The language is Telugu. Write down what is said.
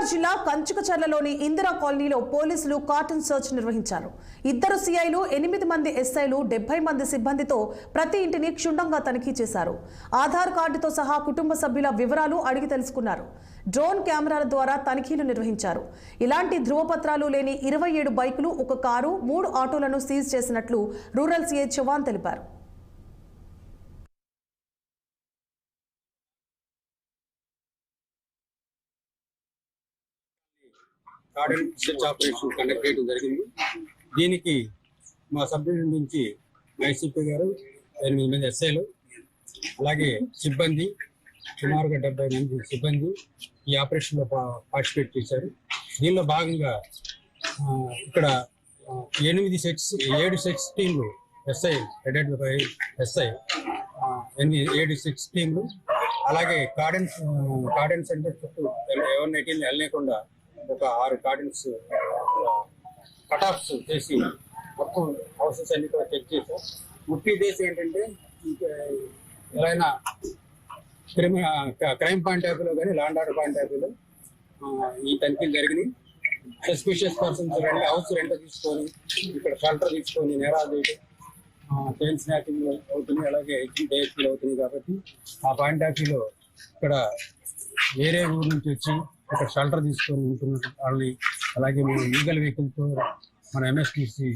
ఎన్టీఆర్ జిల్లా కంచుకచర్లలోని ఇందిరా కాలనీలో పోలీసులు కార్టన్ సర్చ్ నిర్వహించారు. 2 సీఐలు, 8 మంది ఎస్ఐలు, 70 మంది సిబ్బందితో ప్రతి ఇంటిని క్షుణ్ణంగా తనిఖీ చేశారు. ఆధార్ కార్డుతో సహా కుటుంబ సభ్యుల వివరాలు అడిగి తెలుసుకున్నారు. డ్రోన్ కెమెరాల ద్వారా తనిఖీలు నిర్వహించారు. ఇలాంటి ధృవపత్రాలు లేని 27 బైకులు, 1 కారు, 3 ఆటోలను సీజ్ చేసినట్లు రూరల్ సీఐ చవాన్ తెలిపారు. కార్డన్ సెర్చ్ ఆపరేషన్ కండక్ట్ చేయడం జరిగింది. దీనికి మా సబ్ డివిజన్ నుంచి ఐసీపీ గారు, 8 మంది ఎస్ఐలు, అలాగే సిబ్బంది, సుమారుగా 70 మంది సిబ్బంది ఈ ఆపరేషన్లో పార్టిసిపేట్ చేశారు. దీనిలో భాగంగా ఇక్కడ 7 సెట్స్ టీంలు, SI headed by SI, 7 sets టీంలు, అలాగే కార్డన్ సెంటర్ చుట్టూ ఎవరిని వెళ్ళలేకుండా ఒక 6 కార్డన్స్ కట్ ఆఫ్స్ చేసి మొత్తం హౌసెస్ అన్ని కూడా చెక్ చేసాం. ముఖ్య ఉద్దేశం ఏంటంటే ఎవరైనా క్రైమ్ పాయింట్ ఆఫ్ వ్యూలో కానీ ల్యాండ్ ఆర్డర్ పాయింట్ ఆఫ్ వ్యూలో ఈ తనిఖీలు జరిగినాయి. సస్పిషియస్ పర్సన్స్ హౌస్ రెంట్ తీసుకొని ఇక్కడ షెల్టర్ తీసుకొని నేరాలు చేయడం, చైన్ స్నాచింగ్ అవుతుంది, అలాగే డేట్లు అవుతుంది. కాబట్టి ఆ పాయింట్ ఆఫ్ వ్యూలో ఇక్కడ వేరే ఊరు నుంచి వచ్చి ఇక్కడ షెల్టర్ తీసుకొని ఉంటున్న వాళ్ళని, అలాగే మేము లీగల్ వెహికల్తో మన ఎంఎస్టీసీ